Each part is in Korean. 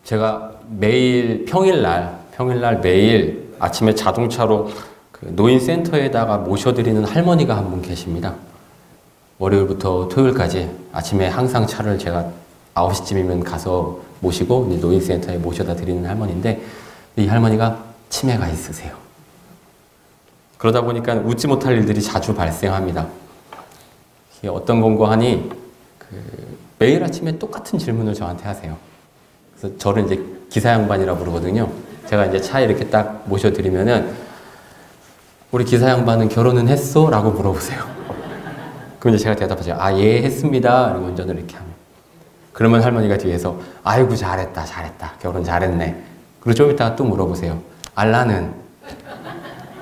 제가 매일 평일날 매일 아침에 자동차로 그 노인센터에다가 모셔드리는 할머니가 한 분 계십니다. 월요일부터 토요일까지 아침에 항상 차를 제가 9시쯤이면 가서 모시고 노인센터에 모셔다 드리는 할머니인데, 이 할머니가 치매가 있으세요. 그러다 보니까 웃지 못할 일들이 자주 발생합니다. 어떤 공고하니 매일 아침에 똑같은 질문을 저한테 하세요. 그래서 저를 이제 기사 양반이라 부르거든요. 제가 이제 차에 이렇게 딱 모셔드리면은, 우리 기사 양반은 결혼은 했어? 라고 물어보세요. 그럼 이제 제가 대답하죠. 아, 예, 했습니다. 그리고 운전을 이렇게 하면. 그러면 할머니가 뒤에서, 아이고, 잘했다. 결혼 잘했네. 그리고 좀 이따가 또 물어보세요. 알라는?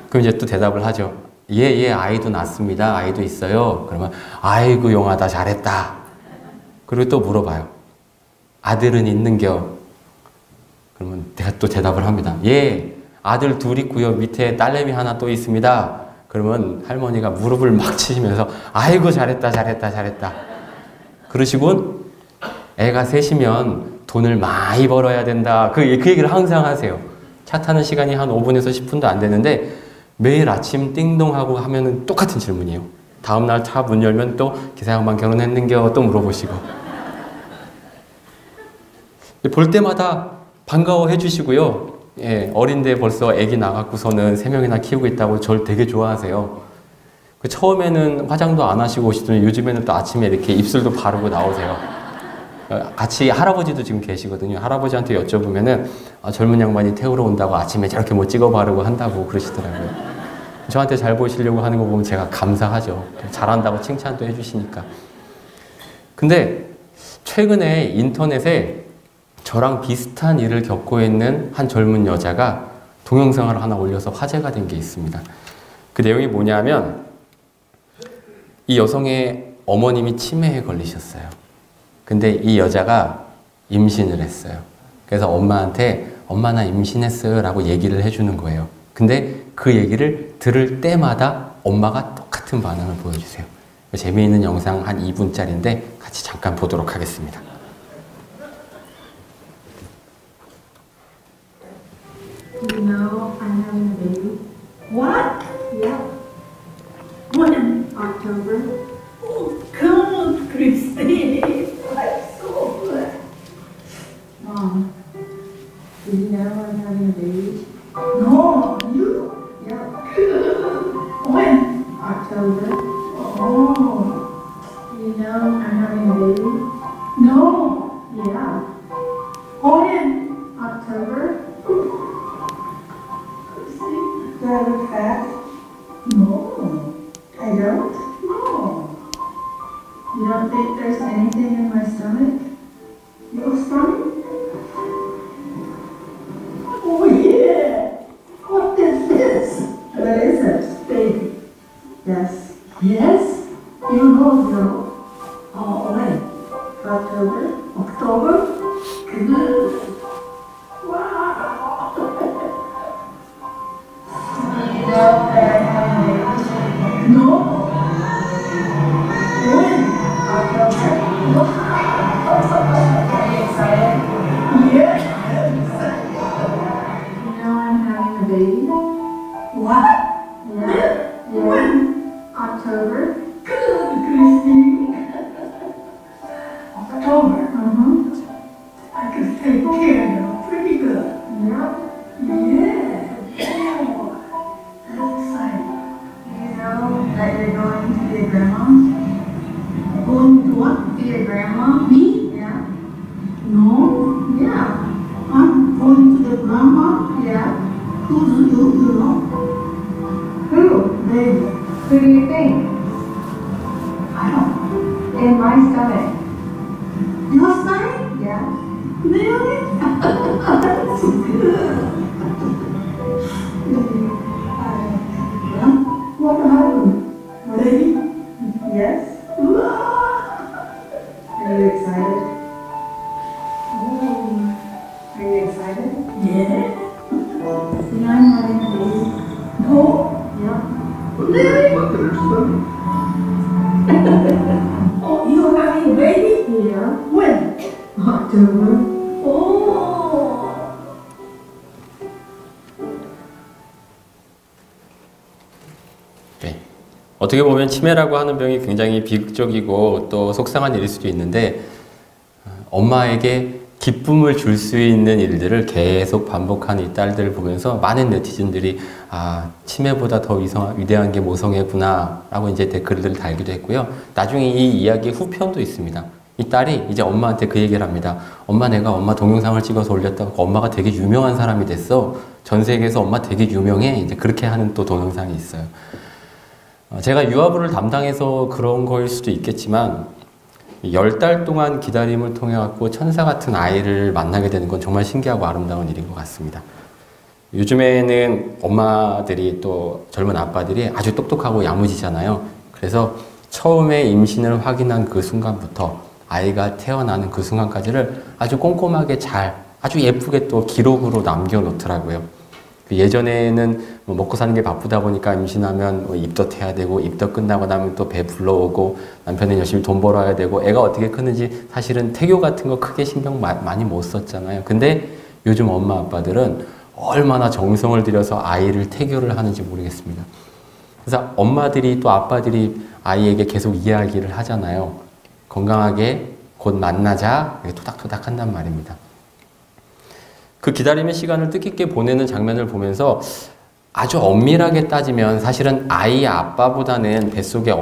그럼 이제 또 대답을 하죠. 예, 아이도 낳습니다. 아이도 있어요. 그러면, 아이고, 용하다. 잘했다. 그리고 또 물어봐요. 아들은 있는겨? 그러면 내가 또 대답을 합니다. 예, 아들 둘 있고요. 밑에 딸내미 하나 또 있습니다. 그러면 할머니가 무릎을 막 치시면서, 아이고, 잘했다. 그러시곤, 애가 셋이면 돈을 많이 벌어야 된다. 그 얘기를 항상 하세요. 차 타는 시간이 한 5분에서 10분도 안 되는데 매일 아침 띵동하고 하면은 똑같은 질문이에요. 다음날 차 문 열면 또 기사 양반 결혼했는겨? 또 물어보시고. 볼 때마다 반가워해 주시고요. 예, 어린데 벌써 애기 낳았고서는 3명이나 키우고 있다고 저를 되게 좋아하세요. 처음에는 화장도 안 하시고 오시더니 요즘에는 또 아침에 이렇게 입술도 바르고 나오세요. 같이 할아버지도 지금 계시거든요. 할아버지한테 여쭤보면은, 젊은 양반이 태우러 온다고 아침에 저렇게 뭐 찍어 바르고 한다고 그러시더라고요. 저한테 잘 보이시려고 하는 거 보면 제가 감사하죠. 잘한다고 칭찬도 해주시니까. 근데 최근에 인터넷에 저랑 비슷한 일을 겪고 있는 한 젊은 여자가 동영상을 하나 올려서 화제가 된 게 있습니다. 그 내용이 뭐냐면, 이 여성의 어머님이 치매에 걸리셨어요. 근데 이 여자가 임신을 했어요. 그래서 엄마한테, 엄마 나 임신했어요 라고 얘기를 해주는 거예요. 근데 그 얘기를 들을 때마다 엄마가 똑같은 반응을 보여주세요. 재미있는 영상 한 2분짜리인데 같이 잠깐 보도록 하겠습니다. You know I'm having a baby. What? Yeah. When? October. Oh, come on, Christine. I'm so good. Mom, did you know I'm having a baby? No, you? Yeah. When? October. Oh. You know I'm having a baby? No. Yeah. When? October. Do I look fat? No, I don't. No. You don't think there's anything in my stomach? Your stomach? Oh yeah! What is this? What is it? Baby. Yes. Yes? You know, Joe. Oh, when? October? October? Good. Wow! No. When? October. Are you excited? Yes. You know I'm having a baby? What? Yeah. When? October. Good, Christine. October? I can take care of you pretty good. Yeah. Yeah. That you're going to be a grandma? Going to what? Be a grandma? Me? Yeah. No? Yeah. I'm going to the grandma? Yeah. Who do you know? Who? Baby. Who do you think? I don't know. In my stomach. Your stomach? Yeah. Really? That's good. What happened? Baby? Yes? Are you excited? Oh. Are you excited? Yeah. Yeah, I'm having a baby. No? Yeah. Really? Look at her stomach. Oh, you're having a baby? Yeah. When? October. Oh. 어떻게 보면 치매라고 하는 병이 굉장히 비극적이고 또 속상한 일일 수도 있는데 엄마에게 기쁨을 줄 수 있는 일들을 계속 반복하는 이 딸들을 보면서 많은 네티즌들이 치매보다 더 위대한 게 모성애구나 라고 이제 댓글들을 달기도 했고요. 나중에 이 이야기의 후편도 있습니다. 이 딸이 이제 엄마한테 그 얘기를 합니다. 엄마, 내가 엄마 동영상을 찍어서 올렸다고 엄마가 되게 유명한 사람이 됐어. 전 세계에서 엄마 되게 유명해. 이제 그렇게 하는 또 동영상이 있어요. 제가 유아부를 담당해서 그런 거일 수도 있겠지만 10달 동안 기다림을 통해 갖고 천사 같은 아이를 만나게 되는 건 정말 신기하고 아름다운 일인 것 같습니다. 요즘에는 엄마들이 또 젊은 아빠들이 아주 똑똑하고 야무지잖아요. 그래서 처음에 임신을 확인한 그 순간부터 아이가 태어나는 그 순간까지를 아주 꼼꼼하게 아주 예쁘게 또 기록으로 남겨놓더라고요. 예전에는 먹고 사는 게 바쁘다 보니까 임신하면 입덧해야 되고 입덧 끝나고 나면 또 배 불러오고 남편은 열심히 돈 벌어야 되고 애가 어떻게 크는지 사실은 태교 같은 거 크게 신경 많이 못 썼잖아요. 근데 요즘 엄마 아빠들은 얼마나 정성을 들여서 아이를 태교를 하는지 모르겠습니다. 그래서 엄마들이 또 아빠들이 아이에게 계속 이야기를 하잖아요. 건강하게 곧 만나자 이렇게 토닥토닥 한단 말입니다. 그 기다림의 시간을 뜻깊게 보내는 장면을 보면서 아주 엄밀하게 따지면 사실은 아이 아빠보다는 뱃속에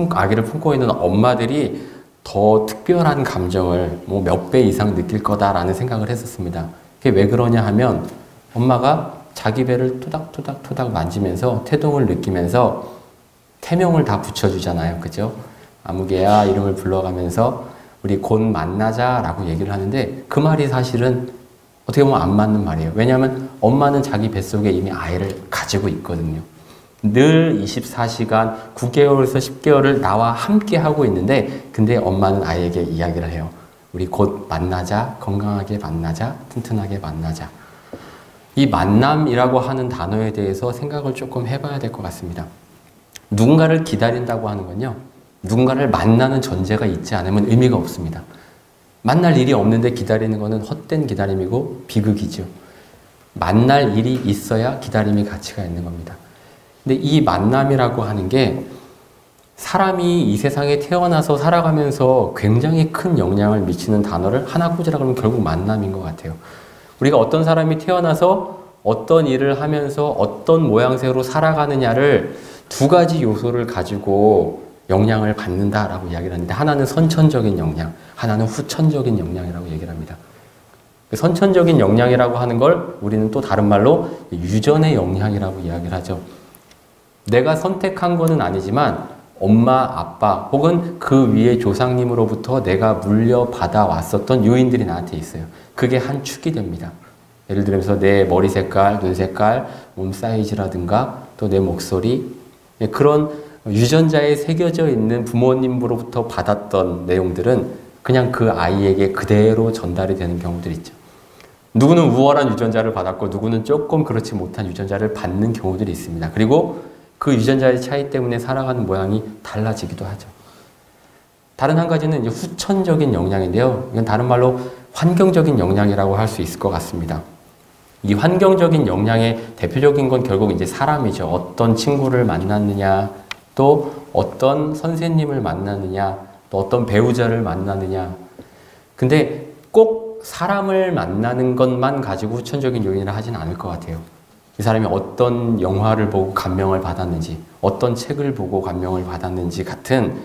아기를 품고 있는 엄마들이 더 특별한 감정을 몇 배 이상 느낄 거다라는 생각을 했었습니다. 그게 왜 그러냐 하면 엄마가 자기 배를 토닥토닥 만지면서 태동을 느끼면서 태명을 다 붙여주잖아요. 그죠? 아무개야 이름을 불러가면서 우리 곧 만나자라고 얘기를 하는데 그 말이 사실은 어떻게 보면 안 맞는 말이에요. 왜냐하면 엄마는 자기 뱃속에 이미 아이를 가지고 있거든요. 늘 24시간 9개월에서 10개월을 나와 함께 하고 있는데 근데 엄마는 아이에게 이야기를 해요. 우리 곧 만나자, 건강하게 만나자, 튼튼하게 만나자. 이 만남이라고 하는 단어에 대해서 생각을 조금 해봐야 될 것 같습니다. 누군가를 기다린다고 하는 건요. 누군가를 만나는 전제가 있지 않으면 의미가 없습니다. 만날 일이 없는데 기다리는 것은 헛된 기다림이고 비극이죠. 만날 일이 있어야 기다림의 가치가 있는 겁니다. 근데 이 만남이라고 하는 게 사람이 이 세상에 태어나서 살아가면서 굉장히 큰 영향을 미치는 단어를 하나 꽂으라 그러면 결국 만남인 것 같아요. 우리가 어떤 사람이 태어나서 어떤 일을 하면서 어떤 모양새로 살아가느냐를 두 가지 요소를 가지고 영향을 받는다라고 이야기를 하는데 하나는 선천적인 영향, 하나는 후천적인 영향이라고 얘기를 합니다. 선천적인 영향이라고 하는 걸 우리는 또 다른 말로 유전의 영향이라고 이야기를 하죠. 내가 선택한 거는 아니지만 엄마, 아빠 혹은 그 위에 조상님으로부터 내가 물려받아 왔었던 요인들이 나한테 있어요. 그게 한 축이 됩니다. 예를 들면서 내 머리 색깔, 눈 색깔, 몸 사이즈라든가 또 내 목소리 그런 유전자에 새겨져 있는 부모님으로부터 받았던 내용들은 그냥 그 아이에게 그대로 전달이 되는 경우들이 있죠. 누구는 우월한 유전자를 받았고 누구는 조금 그렇지 못한 유전자를 받는 경우들이 있습니다. 그리고 그 유전자의 차이 때문에 살아가는 모양이 달라지기도 하죠. 다른 한 가지는 이제 후천적인 영향인데요. 이건 다른 말로 환경적인 영향이라고 할 수 있을 것 같습니다. 이 환경적인 영향의 대표적인 건 결국 이제 사람이죠. 어떤 친구를 만났느냐, 또 어떤 선생님을 만나느냐, 또 어떤 배우자를 만나느냐. 근데 꼭 사람을 만나는 것만 가지고 후천적인 요인이라 하진 않을 것 같아요. 이 사람이 어떤 영화를 보고 감명을 받았는지, 어떤 책을 보고 감명을 받았는지 같은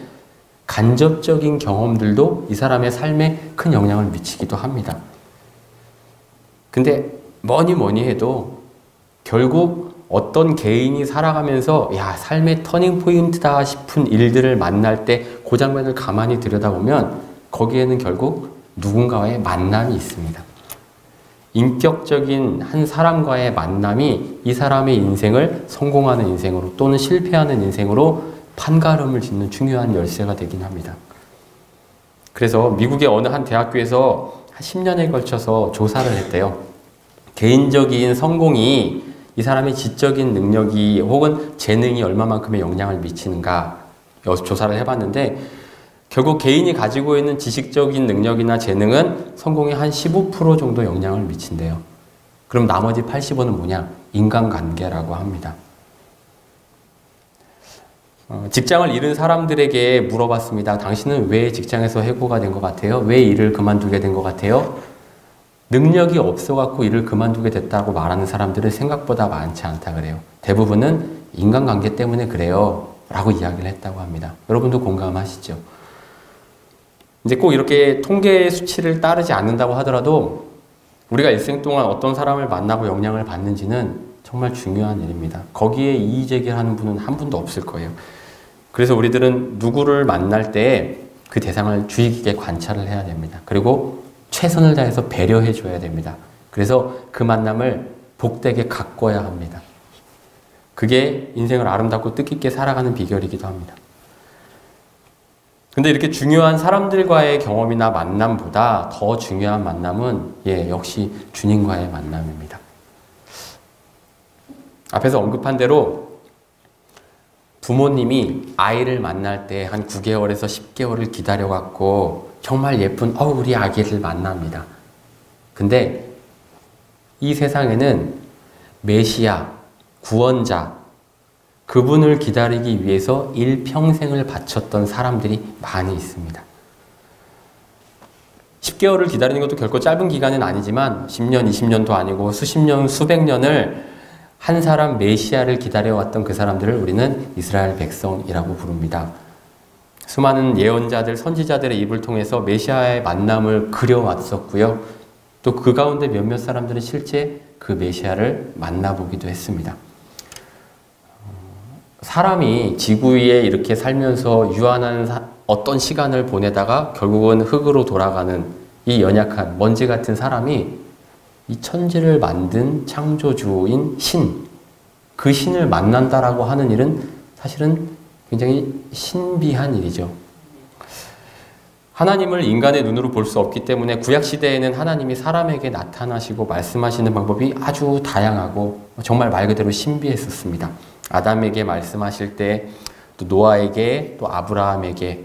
간접적인 경험들도 이 사람의 삶에 큰 영향을 미치기도 합니다. 근데 뭐니 해도 결국 어떤 개인이 살아가면서 삶의 터닝 포인트다 싶은 일들을 만날 때 그 장면을 가만히 들여다보면 거기에는 결국 누군가와의 만남이 있습니다. 인격적인 한 사람과의 만남이 이 사람의 인생을 성공하는 인생으로 또는 실패하는 인생으로 판가름을 짓는 중요한 열쇠가 되긴 합니다. 그래서 미국의 어느 한 대학교에서 한 10년에 걸쳐서 조사를 했대요. 개인적인 성공이 이 사람의 지적인 능력이 혹은 재능이 얼마만큼의 영향을 미치는가 조사를 해봤는데 결국 개인이 가지고 있는 지식적인 능력이나 재능은 성공에 한 15% 정도 영향을 미친대요. 그럼 나머지 80%는 뭐냐? 인간관계라고 합니다. 직장을 잃은 사람들에게 물어봤습니다. 당신은 왜 직장에서 해고가 된 것 같아요? 왜 일을 그만두게 된 것 같아요? 능력이 없어갖고 일을 그만두게 됐다고 말하는 사람들은 생각보다 많지 않다 그래요. 대부분은 인간관계 때문에 그래요 라고 이야기를 했다고 합니다. 여러분도 공감하시죠? 이제 꼭 이렇게 통계 수치를 따르지 않는다고 하더라도 우리가 일생 동안 어떤 사람을 만나고 영향을 받는지는 정말 중요한 일입니다. 거기에 이의 제기하는 분은 한 분도 없을 거예요. 그래서 우리들은 누구를 만날 때 그 대상을 주의 깊게 관찰을 해야 됩니다. 그리고 최선을 다해서 배려해 줘야 됩니다. 그래서 그 만남을 복되게 가꿔야 합니다. 그게 인생을 아름답고 뜻깊게 살아가는 비결이기도 합니다. 근데 이렇게 중요한 사람들과의 경험이나 만남보다 더 중요한 만남은 역시 주님과의 만남입니다. 앞에서 언급한 대로 부모님이 아이를 만날 때 한 9개월에서 10개월을 기다려갖고 정말 예쁜 우리 아기를 만납니다. 근데 이 세상에는 메시아, 구원자, 그분을 기다리기 위해서 일평생을 바쳤던 사람들이 많이 있습니다. 10개월을 기다리는 것도 결코 짧은 기간은 아니지만 10년, 20년도 아니고 수십 년, 수백 년을 한 사람 메시아를 기다려왔던 그 사람들을 우리는 이스라엘 백성이라고 부릅니다. 수많은 예언자들, 선지자들의 입을 통해서 메시아의 만남을 그려왔었고요. 또 그 가운데 몇몇 사람들은 실제 그 메시아를 만나보기도 했습니다. 사람이 지구 위에 이렇게 살면서 유한한 어떤 시간을 보내다가 결국은 흙으로 돌아가는 이 연약한 먼지 같은 사람이 이 천지를 만든 창조주인 신, 그 신을 만난다라고 하는 일은 사실은 굉장히 신비한 일이죠. 하나님을 인간의 눈으로 볼 수 없기 때문에 구약시대에는 하나님이 사람에게 나타나시고 말씀하시는 방법이 아주 다양하고 정말 말 그대로 신비했었습니다. 아담에게 말씀하실 때, 또 노아에게, 또 아브라함에게,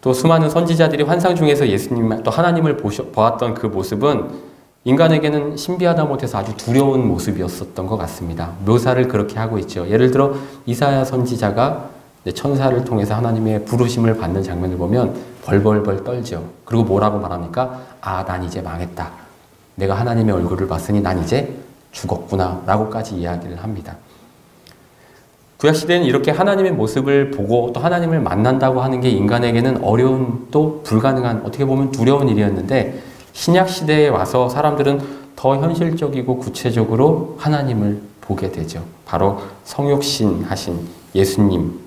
또 수많은 선지자들이 환상 중에서 예수님, 또 하나님을 보았던 그 모습은 인간에게는 신비하다 못해서 아주 두려운 모습이었었던 것 같습니다. 묘사를 그렇게 하고 있죠. 예를 들어 이사야 선지자가 천사를 통해서 하나님의 부르심을 받는 장면을 보면 벌벌벌 떨죠. 그리고 뭐라고 말합니까? 난 이제 망했다. 내가 하나님의 얼굴을 봤으니 난 이제 죽었구나 라고까지 이야기를 합니다. 구약시대는 이렇게 하나님의 모습을 보고 또 하나님을 만난다고 하는 게 인간에게는 어려운 또 불가능한, 어떻게 보면 두려운 일이었는데, 신약시대에 와서 사람들은 더 현실적이고 구체적으로 하나님을 보게 되죠. 바로 성육신 하신 예수님,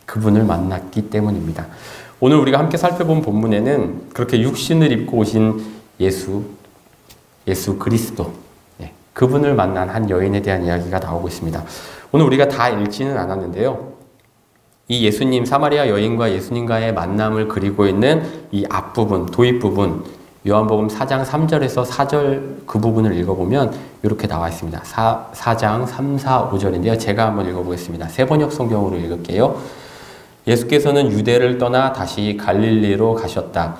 그분을 만났기 때문입니다. 오늘 우리가 함께 살펴본 본문에는 그렇게 육신을 입고 오신 예수 그리스도, 그분을 만난 한 여인에 대한 이야기가 나오고 있습니다. 오늘 우리가 다 읽지는 않았는데요. 이 예수님, 사마리아 여인과 예수님과의 만남을 그리고 있는 이 앞부분, 도입 부분, 요한복음 4장 3절에서 4절 그 부분을 읽어보면 이렇게 나와 있습니다. 4장 3, 4, 5절인데요. 제가 한번 읽어보겠습니다. 세번역 성경으로 읽을게요. 예수께서는 유대를 떠나 다시 갈릴리로 가셨다.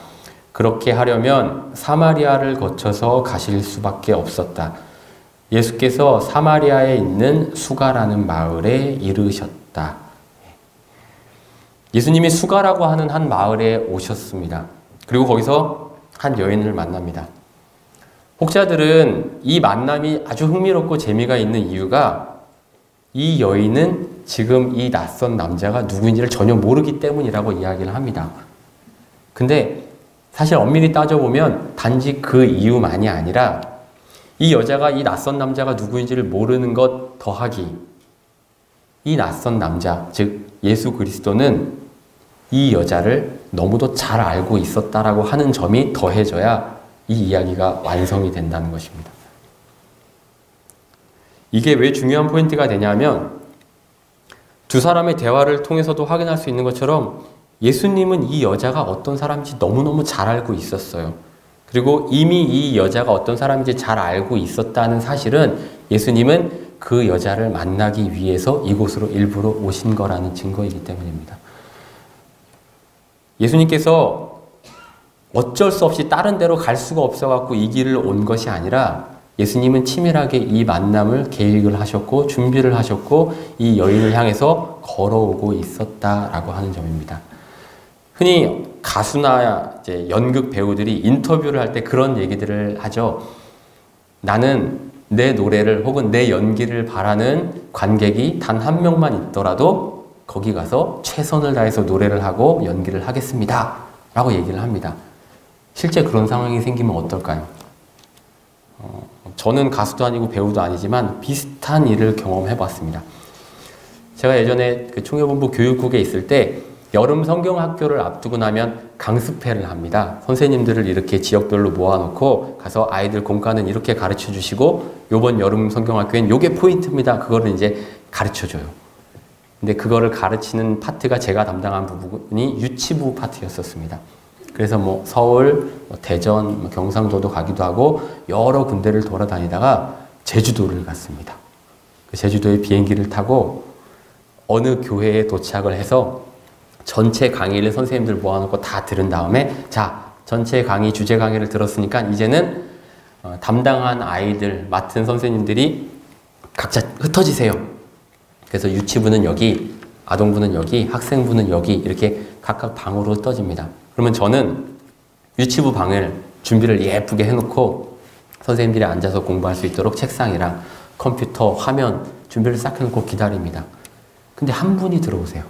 그렇게 하려면 사마리아를 거쳐서 가실 수밖에 없었다. 예수께서 사마리아에 있는 수가라는 마을에 이르셨다. 예수님이 수가라고 하는 한 마을에 오셨습니다. 그리고 거기서 한 여인을 만납니다. 혹자들은 이 만남이 아주 흥미롭고 재미가 있는 이유가 이 여인은 지금 이 낯선 남자가 누구인지를 전혀 모르기 때문이라고 이야기를 합니다. 근데 사실 엄밀히 따져보면 단지 그 이유만이 아니라 이 여자가 이 낯선 남자가 누구인지를 모르는 것 더하기, 이 낯선 남자, 즉 예수 그리스도는 이 여자를 너무도 잘 알고 있었다라고 하는 점이 더해져야 이 이야기가 완성이 된다는 것입니다. 이게 왜 중요한 포인트가 되냐면 두 사람의 대화를 통해서도 확인할 수 있는 것처럼 예수님은 이 여자가 어떤 사람인지 너무너무 잘 알고 있었어요. 그리고 이미 이 여자가 어떤 사람인지 잘 알고 있었다는 사실은 예수님은 그 여자를 만나기 위해서 이곳으로 일부러 오신 거라는 증거이기 때문입니다. 예수님께서 어쩔 수 없이 다른 데로 갈 수가 없어갖고 이 길을 온 것이 아니라 예수님은 치밀하게 이 만남을 계획을 하셨고 준비를 하셨고 이 여인을 향해서 걸어오고 있었다라고 하는 점입니다. 흔히 가수나 이제 연극 배우들이 인터뷰를 할 때 그런 얘기들을 하죠. 나는 내 노래를 혹은 내 연기를 바라는 관객이 단 한 명만 있더라도 거기 가서 최선을 다해서 노래를 하고 연기를 하겠습니다. 라고 얘기를 합니다. 실제 그런 상황이 생기면 어떨까요? 저는 가수도 아니고 배우도 아니지만 비슷한 일을 경험해 봤습니다. 제가 예전에 그 총회본부 교육국에 있을 때 여름 성경학교를 앞두고 나면 강습회를 합니다. 선생님들을 이렇게 지역별로 모아놓고 가서 아이들 공과는 이렇게 가르쳐 주시고 요번 여름 성경학교엔 요게 포인트입니다. 그거를 이제 가르쳐 줘요. 근데 그거를 가르치는 파트가 제가 담당한 부분이 유치부 파트였었습니다. 그래서 뭐 서울, 대전, 경상도도 가기도 하고 여러 군데를 돌아다니다가 제주도를 갔습니다. 그 제주도에 비행기를 타고 어느 교회에 도착을 해서 전체 강의를 선생님들 모아놓고 다 들은 다음에 자, 전체 강의, 주제 강의를 들었으니까 이제는 담당한 아이들 맡은 선생님들이 각자 흩어지세요. 그래서 유치부는 여기, 아동부는 여기, 학생부는 여기 이렇게 각각 방으로 흩어집니다. 그러면 저는 유치부 방을 준비를 예쁘게 해놓고 선생님들이 앉아서 공부할 수 있도록 책상이랑 컴퓨터, 화면 준비를 싹 해놓고 기다립니다. 근데 한 분이 들어오세요.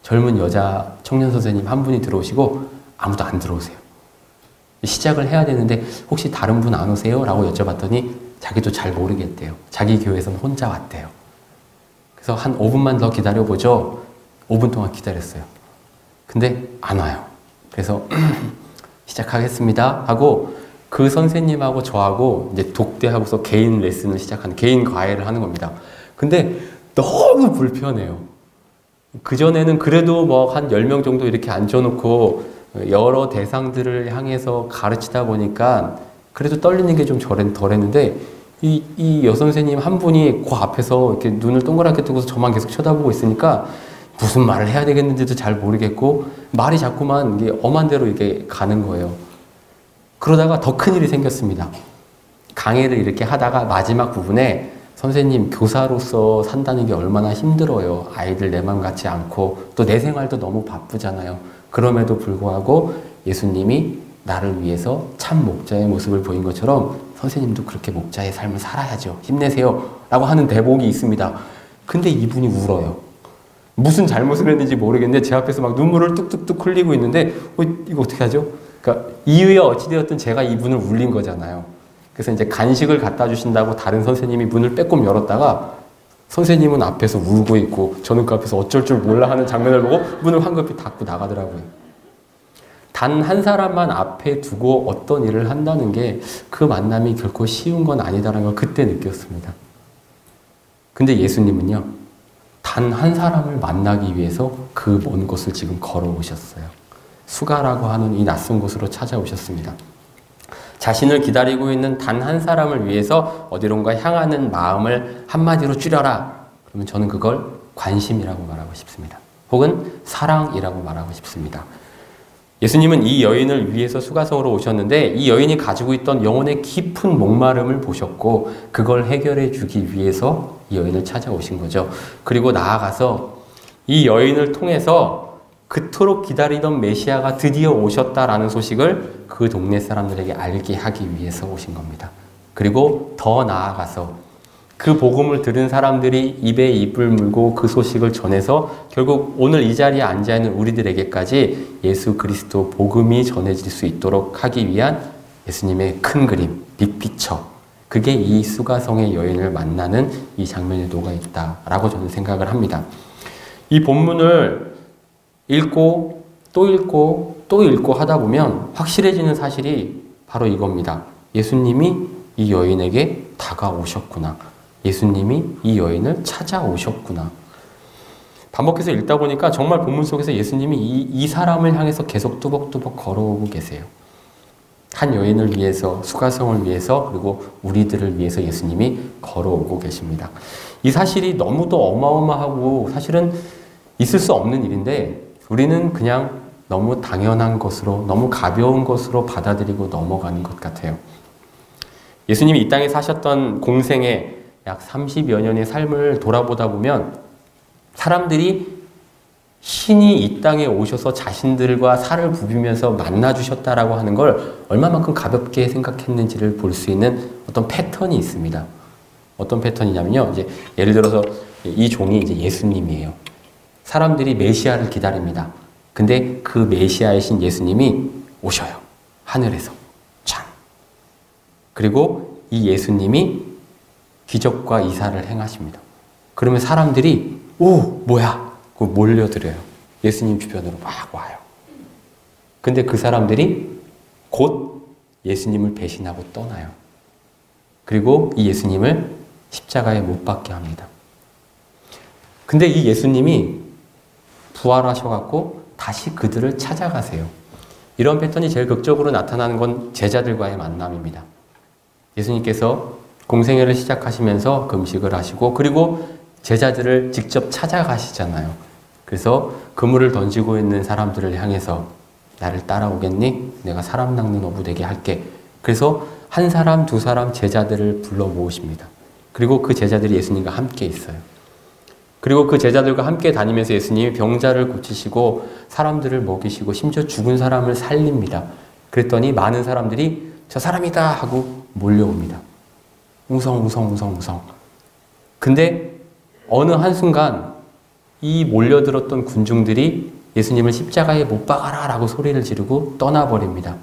젊은 여자 청년 선생님 한 분이 들어오시고 아무도 안 들어오세요. 시작을 해야 되는데 혹시 다른 분 안 오세요? 라고 여쭤봤더니 자기도 잘 모르겠대요. 자기 교회에서는 혼자 왔대요. 그래서 한 5분만 더 기다려보죠. 5분 동안 기다렸어요. 근데 안 와요. 그래서 시작하겠습니다 하고 그 선생님하고 저하고 이제 독대하고서 개인 레슨을 시작하는 개인 과외를 하는 겁니다. 근데 너무 불편해요. 그전에는 그래도 뭐 한 10명 정도 이렇게 앉혀놓고 여러 대상들을 향해서 가르치다 보니까 그래도 떨리는 게 좀 덜했는데 이 여선생님 한 분이 그 앞에서 이렇게 눈을 동그랗게 뜨고서 저만 계속 쳐다보고 있으니까 무슨 말을 해야 되겠는지도 잘 모르겠고 말이 자꾸만 이게 엄한 대로 이렇게 가는 거예요. 그러다가 더 큰일이 생겼습니다. 강의를 이렇게 하다가 마지막 부분에 선생님, 교사로서 산다는 게 얼마나 힘들어요. 아이들 내 맘 같지 않고 또 내 생활도 너무 바쁘잖아요. 그럼에도 불구하고 예수님이 나를 위해서 참 목자의 모습을 보인 것처럼 선생님도 그렇게 목자의 삶을 살아야죠. 힘내세요. 라고 하는 대목이 있습니다. 근데 이분이 울어요. 무슨 잘못을 했는지 모르겠는데 제 앞에서 막 눈물을 뚝뚝뚝 흘리고 있는데 이거 어떻게 하죠? 그러니까 이유에 어찌되었든 제가 이분을 울린 거잖아요. 그래서 이제 간식을 갖다 주신다고 다른 선생님이 문을 빼꼼 열었다가 선생님은 앞에서 울고 있고 저는 그 앞에서 어쩔 줄 몰라 하는 장면을 보고 문을 황급히 닫고 나가더라고요. 단 한 사람만 앞에 두고 어떤 일을 한다는 게 그 만남이 결코 쉬운 건 아니다라는 걸 그때 느꼈습니다. 근데 예수님은요, 단 한 사람을 만나기 위해서 그 먼 곳을 지금 걸어오셨어요. 수가라고 하는 이 낯선 곳으로 찾아오셨습니다. 자신을 기다리고 있는 단 한 사람을 위해서 어디론가 향하는 마음을 한마디로 줄여라. 그러면 저는 그걸 관심이라고 말하고 싶습니다. 혹은 사랑이라고 말하고 싶습니다. 예수님은 이 여인을 위해서 수가성으로 오셨는데 이 여인이 가지고 있던 영혼의 깊은 목마름을 보셨고 그걸 해결해 주기 위해서 이 여인을 찾아오신 거죠. 그리고 나아가서 이 여인을 통해서 그토록 기다리던 메시아가 드디어 오셨다라는 소식을 그 동네 사람들에게 알게 하기 위해서 오신 겁니다. 그리고 더 나아가서 그 복음을 들은 사람들이 입에 입을 물고 그 소식을 전해서 결국 오늘 이 자리에 앉아있는 우리들에게까지 예수 그리스도 복음이 전해질 수 있도록 하기 위한 예수님의 큰 그림, 빅피처. 그게 이 수가성의 여인을 만나는 이 장면에 녹아있다라고 저는 생각을 합니다. 이 본문을 읽고 또 읽고 또 읽고 하다 보면 확실해지는 사실이 바로 이겁니다. 예수님이 이 여인에게 다가오셨구나. 예수님이 이 여인을 찾아오셨구나. 반복해서 읽다 보니까 정말 본문 속에서 예수님이 이 사람을 향해서 계속 뚜벅뚜벅 걸어오고 계세요. 한 여인을 위해서, 수가성을 위해서, 그리고 우리들을 위해서 예수님이 걸어오고 계십니다. 이 사실이 너무도 어마어마하고 사실은 있을 수 없는 일인데 우리는 그냥 너무 당연한 것으로, 너무 가벼운 것으로 받아들이고 넘어가는 것 같아요. 예수님이 이 땅에 사셨던 공생의 약 30여 년의 삶을 돌아보다 보면 사람들이 신이 이 땅에 오셔서 자신들과 살을 부비면서 만나주셨다라고 하는 걸 얼마만큼 가볍게 생각했는지를 볼 수 있는 어떤 패턴이 있습니다. 어떤 패턴이냐면요. 이제 예를 들어서 이 종이 이제 예수님이에요. 사람들이 메시아를 기다립니다. 근데 그 메시아이신 예수님이 오셔요. 하늘에서. 참. 그리고 이 예수님이 기적과 이사를 행하십니다. 그러면 사람들이 오, 뭐야? 몰려들어요. 예수님 주변으로 막 와요. 근데 그 사람들이 곧 예수님을 배신하고 떠나요. 그리고 이 예수님을 십자가에 못 박게 합니다. 근데 이 예수님이 부활하셔갖고 다시 그들을 찾아가세요. 이런 패턴이 제일 극적으로 나타나는 건 제자들과의 만남입니다. 예수님께서 공생애를 시작하시면서 금식을 하시고 그리고 제자들을 직접 찾아가시잖아요. 그래서 그물을 던지고 있는 사람들을 향해서 나를 따라오겠니? 내가 사람 낚는 어부 되게 할게. 그래서 한 사람, 두 사람 제자들을 불러 모으십니다. 그리고 그 제자들이 예수님과 함께 있어요. 그리고 그 제자들과 함께 다니면서 예수님이 병자를 고치시고 사람들을 먹이시고 심지어 죽은 사람을 살립니다. 그랬더니 많은 사람들이 저 사람이다 하고 몰려옵니다. 웅성웅성웅성웅성. 근데 어느 한순간 이 몰려들었던 군중들이 예수님을 십자가에 못 박아라 라고 소리를 지르고 떠나버립니다.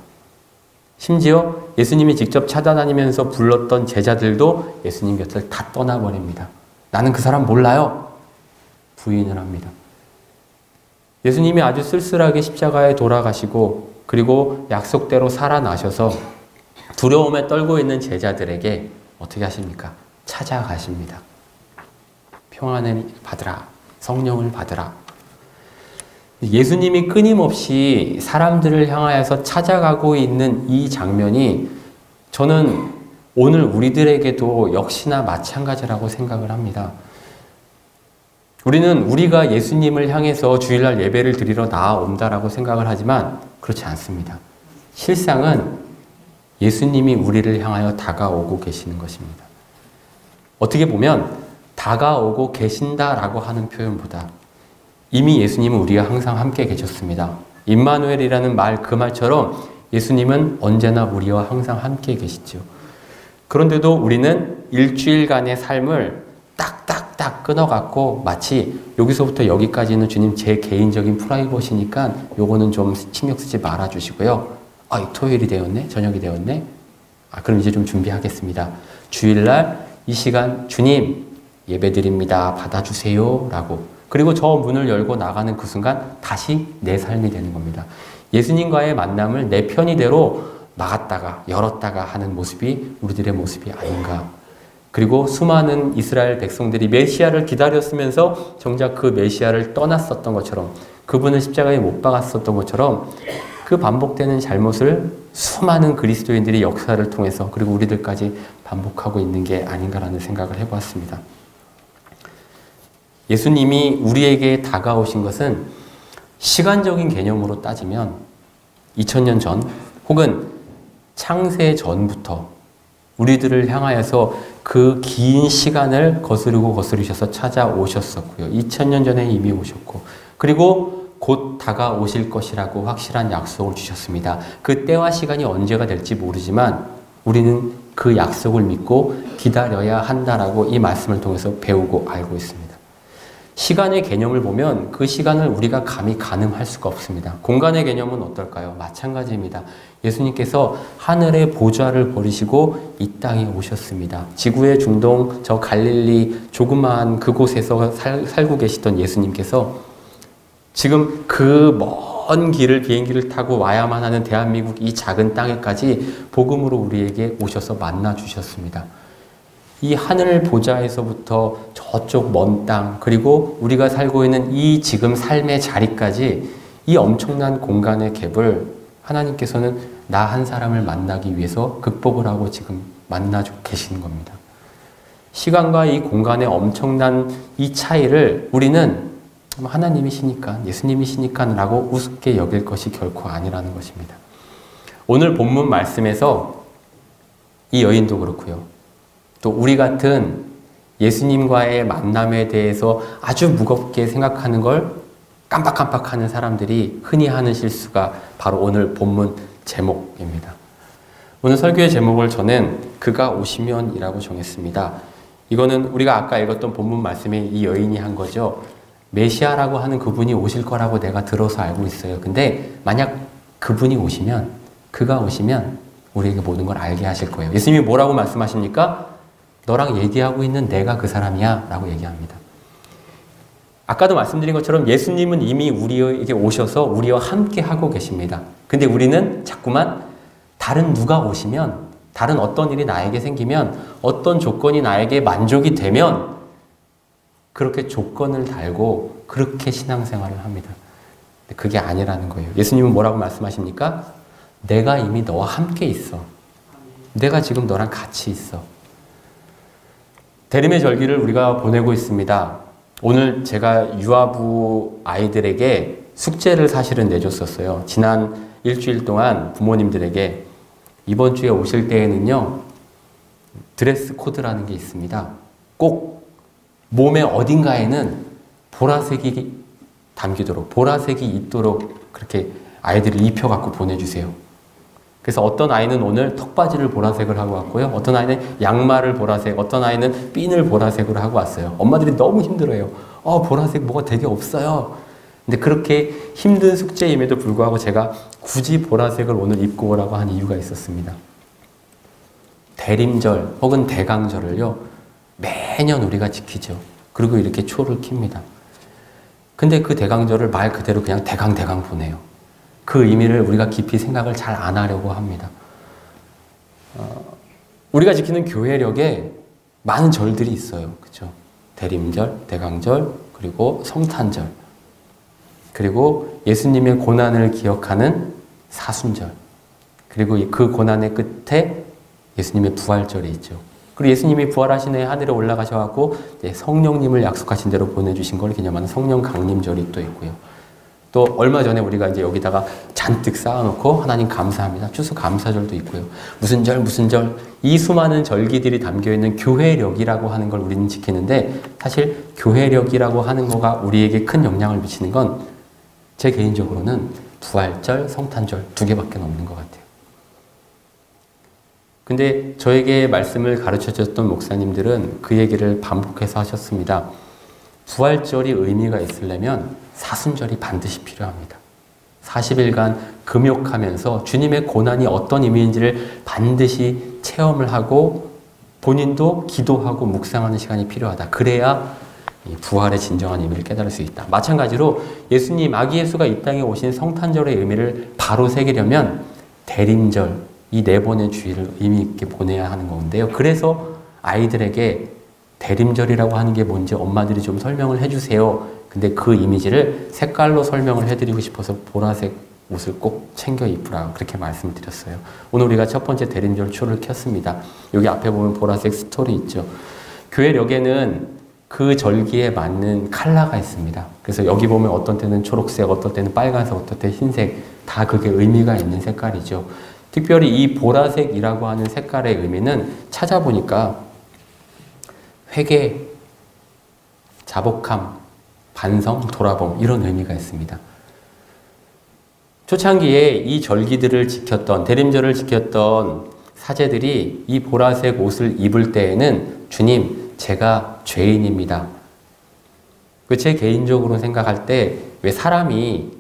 심지어 예수님이 직접 찾아다니면서 불렀던 제자들도 예수님 곁을 다 떠나버립니다. 나는 그 사람 몰라요. 부인을 합니다. 예수님이 아주 쓸쓸하게 십자가에 돌아가시고 그리고 약속대로 살아나셔서 두려움에 떨고 있는 제자들에게 어떻게 하십니까? 찾아가십니다. 평안을 받으라. 성령을 받으라. 예수님이 끊임없이 사람들을 향하여서 찾아가고 있는 이 장면이 저는 오늘 우리들에게도 역시나 마찬가지라고 생각을 합니다. 우리는 우리가 예수님을 향해서 주일날 예배를 드리러 나아온다라고 생각을 하지만 그렇지 않습니다. 실상은 예수님이 우리를 향하여 다가오고 계시는 것입니다. 어떻게 보면 다가오고 계신다라고 하는 표현보다 이미 예수님은 우리와 항상 함께 계셨습니다. 임마누엘이라는 말, 그 말처럼 예수님은 언제나 우리와 항상 함께 계시죠. 그런데도 우리는 일주일간의 삶을 딱딱딱 끊어갖고 마치 여기서부터 여기까지는 주님 제 개인적인 프라이버시니까 요거는 좀 신경 쓰지 말아주시고요. 토요일이 되었네? 저녁이 되었네? 그럼 이제 좀 준비하겠습니다. 주일날 이 시간 주님 예배드립니다. 받아주세요. 라고. 그리고 저 문을 열고 나가는 그 순간 다시 내 삶이 되는 겁니다. 예수님과의 만남을 내 편의대로 막았다가 열었다가 하는 모습이 우리들의 모습이 아닌가. 그리고 수많은 이스라엘 백성들이 메시아를 기다렸으면서 정작 그 메시아를 떠났었던 것처럼 그분을 십자가에 못 박았었던 것처럼 그 반복되는 잘못을 수많은 그리스도인들이 역사를 통해서 그리고 우리들까지 반복하고 있는 게 아닌가라는 생각을 해보았습니다. 예수님이 우리에게 다가오신 것은 시간적인 개념으로 따지면 2000년 전 혹은 창세 전부터 우리들을 향하여서 그 긴 시간을 거스르고 거스르셔서 찾아오셨었고요. 2000년 전에 이미 오셨고 그리고 곧 다가오실 것이라고 확실한 약속을 주셨습니다. 그 때와 시간이 언제가 될지 모르지만 우리는 그 약속을 믿고 기다려야 한다라고 이 말씀을 통해서 배우고 알고 있습니다. 시간의 개념을 보면 그 시간을 우리가 감히 가늠할 수가 없습니다. 공간의 개념은 어떨까요? 마찬가지입니다. 예수님께서 하늘의 보좌를 버리시고 이 땅에 오셨습니다. 지구의 중동, 저 갈릴리 조그마한 그곳에서 살고 계시던 예수님께서 지금 그 먼 길을 비행기를 타고 와야만 하는 대한민국 이 작은 땅에까지 복음으로 우리에게 오셔서 만나 주셨습니다. 이 하늘 보좌에서부터 저쪽 먼 땅 그리고 우리가 살고 있는 이 지금 삶의 자리까지 이 엄청난 공간의 갭을 하나님께서는 나 한 사람을 만나기 위해서 극복을 하고 지금 만나주고 계시는 겁니다. 시간과 이 공간의 엄청난 이 차이를 우리는 하나님이시니까 예수님이시니까 라고 우습게 여길 것이 결코 아니라는 것입니다. 오늘 본문 말씀에서 이 여인도 그렇고요. 또 우리 같은 예수님과의 만남에 대해서 아주 무겁게 생각하는 걸 깜빡깜빡하는 사람들이 흔히 하는 실수가 바로 오늘 본문 제목입니다. 오늘 설교의 제목을 저는 그가 오시면이라고 정했습니다. 이거는 우리가 아까 읽었던 본문 말씀에 이 여인이 한 거죠. 메시아라고 하는 그분이 오실 거라고 내가 들어서 알고 있어요. 근데 만약 그분이 오시면, 그가 오시면 우리에게 모든 걸 알게 하실 거예요. 예수님이 뭐라고 말씀하십니까? 너랑 얘기하고 있는 내가 그 사람이야 라고 얘기합니다. 아까도 말씀드린 것처럼 예수님은 이미 우리에게 오셔서 우리와 함께 하고 계십니다. 근데 우리는 자꾸만 다른 누가 오시면, 다른 어떤 일이 나에게 생기면, 어떤 조건이 나에게 만족이 되면 그렇게 조건을 달고 그렇게 신앙생활을 합니다. 근데 그게 아니라는 거예요. 예수님은 뭐라고 말씀하십니까? 내가 이미 너와 함께 있어. 내가 지금 너랑 같이 있어. 대림의 절기를 우리가 보내고 있습니다. 오늘 제가 유아부 아이들에게 숙제를 사실은 내줬었어요. 지난 일주일 동안 부모님들에게 이번 주에 오실 때에는요, 드레스 코드라는 게 있습니다. 꼭 몸의 어딘가에는 보라색이 담기도록, 보라색이 있도록 그렇게 아이들을 입혀갖고 보내주세요. 그래서 어떤 아이는 오늘 턱바지를 보라색을 하고 왔고요. 어떤 아이는 양말을 보라색, 어떤 아이는 핀을 보라색으로 하고 왔어요. 엄마들이 너무 힘들어요. 보라색 뭐가 되게 없어요. 근데 그렇게 힘든 숙제임에도 불구하고 제가 굳이 보라색을 오늘 입고 오라고 한 이유가 있었습니다. 대림절 혹은 대강절을요, 매년 우리가 지키죠. 그리고 이렇게 초를 킵니다. 근데 그 대강절을 말 그대로 그냥 대강 보내요. 그 의미를 우리가 깊이 생각을 잘 안 하려고 합니다. 우리가 지키는 교회력에 많은 절들이 있어요. 그렇죠? 대림절, 대강절, 그리고 성탄절, 그리고 예수님의 고난을 기억하는 사순절, 그리고 그 고난의 끝에 예수님의 부활절이 있죠. 그리고 예수님이 부활하신 해 하늘에 올라가셔서 성령님을 약속하신 대로 보내주신 걸 기념하는 성령 강림절이 또 있고요. 또 얼마 전에 우리가 이제 여기다가 잔뜩 쌓아놓고 하나님 감사합니다. 추수감사절도 있고요. 무슨 절, 이 수많은 절기들이 담겨있는 교회력이라고 하는 걸 우리는 지키는데, 사실 교회력이라고 하는 거가 우리에게 큰 영향을 미치는 건 제 개인적으로는 부활절, 성탄절 2개밖에 없는 것 같아요. 근데 저에게 말씀을 가르쳐줬던 목사님들은 그 얘기를 반복해서 하셨습니다. 부활절이 의미가 있으려면 사순절이 반드시 필요합니다. 40일간 금욕하면서 주님의 고난이 어떤 의미인지를 반드시 체험을 하고 본인도 기도하고 묵상하는 시간이 필요하다. 그래야 부활의 진정한 의미를 깨달을 수 있다. 마찬가지로 예수님, 아기 예수가 이 땅에 오신 성탄절의 의미를 바로 새기려면 대림절, 이 4번의 주일을 의미 있게 보내야 하는 건데요. 그래서 아이들에게 대림절이라고 하는 게 뭔지 엄마들이 좀 설명을 해주세요. 근데 그 이미지를 색깔로 설명을 해드리고 싶어서 보라색 옷을 꼭 챙겨 입으라 그렇게 말씀드렸어요. 오늘 우리가 첫 번째 대림절 초를 켰습니다. 여기 앞에 보면 보라색 스토리 있죠. 교회력에는 그 절기에 맞는 컬러가 있습니다. 그래서 여기 보면 어떤 때는 초록색, 어떤 때는 빨간색, 어떤 때는 흰색, 다 그게 의미가 있는 색깔이죠. 특별히 이 보라색이라고 하는 색깔의 의미는 찾아보니까 회개, 자복함, 반성, 돌아봄 이런 의미가 있습니다. 초창기에 이 절기들을 지켰던, 대림절을 지켰던 사제들이 이 보라색 옷을 입을 때에는 주님, 제가 죄인입니다. 제 개인적으로 생각할 때 왜 사람이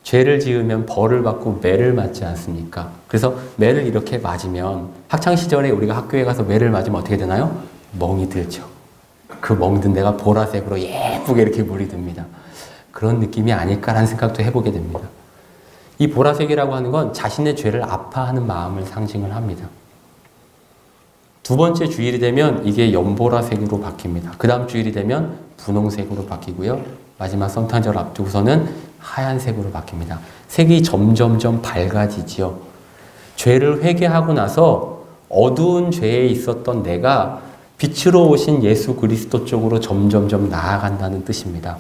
죄를 지으면 벌을 받고 매를 맞지 않습니까? 그래서 매를 이렇게 맞으면 학창시절에 우리가 학교에 가서 매를 맞으면 어떻게 되나요? 멍이 들죠. 그 멍든 데가 보라색으로 예쁘게 이렇게 물이 듭니다. 그런 느낌이 아닐까라는 생각도 해보게 됩니다. 이 보라색이라고 하는 건 자신의 죄를 아파하는 마음을 상징을 합니다. 2번째 주일이 되면 이게 연보라색으로 바뀝니다. 그 다음 주일이 되면 분홍색으로 바뀌고요. 마지막 성탄절 앞두고서는 하얀색으로 바뀝니다. 색이 점점점 밝아지지요. 죄를 회개하고 나서 어두운 죄에 있었던 내가 빛으로 오신 예수 그리스도 쪽으로 점점점 나아간다는 뜻입니다.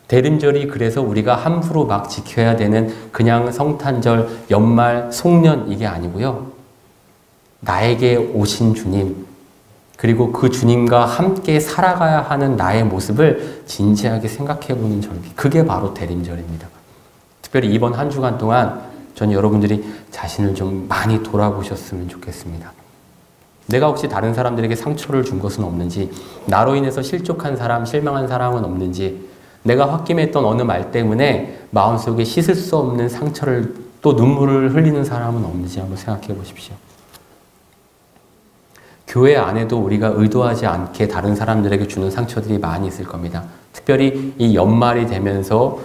대림절이 그래서 우리가 함부로 막 지켜야 되는 그냥 성탄절, 연말, 송년 이게 아니고요. 나에게 오신 주님, 그리고 그 주님과 함께 살아가야 하는 나의 모습을 진지하게 생각해 보는 절기. 그게 바로 대림절입니다. 특별히 이번 한 주간 동안 전 여러분들이 자신을 좀 많이 돌아보셨으면 좋겠습니다. 내가 혹시 다른 사람들에게 상처를 준 것은 없는지, 나로 인해서 실족한 사람, 실망한 사람은 없는지, 내가 홧김했던 어느 말 때문에 마음속에 씻을 수 없는 상처를 또 눈물을 흘리는 사람은 없는지 한번 생각해 보십시오. 교회 안에도 우리가 의도하지 않게 다른 사람들에게 주는 상처들이 많이 있을 겁니다. 특별히 이 연말이 되면서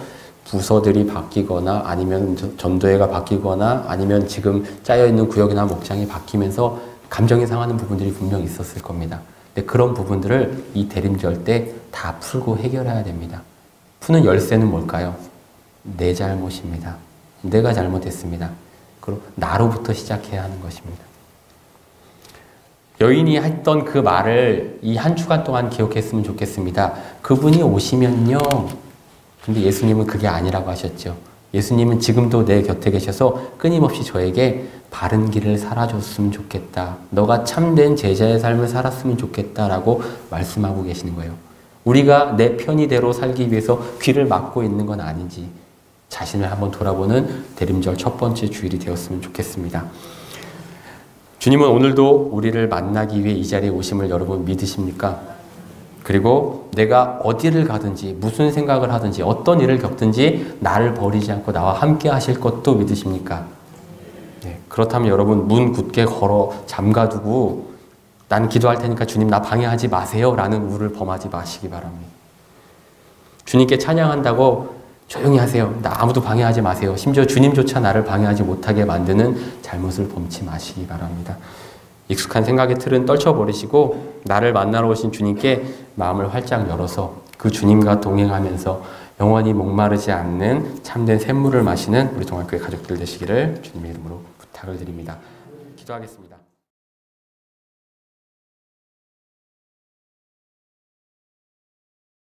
부서들이 바뀌거나 아니면 전도회가 바뀌거나 아니면 지금 짜여있는 구역이나 목장이 바뀌면서 감정이 상하는 부분들이 분명히 있었을 겁니다. 근데 그런 부분들을 이 대림절 때 다 풀고 해결해야 됩니다. 푸는 열쇠는 뭘까요? 내 잘못입니다. 내가 잘못했습니다. 그리고 나로부터 시작해야 하는 것입니다. 여인이 했던 그 말을 이 한 주간 동안 기억했으면 좋겠습니다. 그분이 오시면요. 근데 예수님은 그게 아니라고 하셨죠. 예수님은 지금도 내 곁에 계셔서 끊임없이 저에게 바른 길을 살아줬으면 좋겠다. 너가 참된 제자의 삶을 살았으면 좋겠다라고 말씀하고 계시는 거예요. 우리가 내 편의대로 살기 위해서 귀를 막고 있는 건 아닌지 자신을 한번 돌아보는 대림절 첫 번째 주일이 되었으면 좋겠습니다. 주님은 오늘도 우리를 만나기 위해 이 자리에 오심을 여러분 믿으십니까? 그리고 내가 어디를 가든지 무슨 생각을 하든지 어떤 일을 겪든지 나를 버리지 않고 나와 함께 하실 것도 믿으십니까? 네, 그렇다면 여러분 문 굳게 걸어 잠가두고 난 기도할 테니까 주님 나 방해하지 마세요 라는 우를 범하지 마시기 바랍니다. 주님께 찬양한다고 조용히 하세요. 나 아무도 방해하지 마세요. 심지어 주님조차 나를 방해하지 못하게 만드는 잘못을 범치 마시기 바랍니다. 익숙한 생각의 틀은 떨쳐버리시고 나를 만나러 오신 주님께 마음을 활짝 열어서 그 주님과 동행하면서 영원히 목마르지 않는 참된 샘물을 마시는 우리 동학교의 가족들 되시기를 주님의 이름으로 부탁을 드립니다. 기도하겠습니다.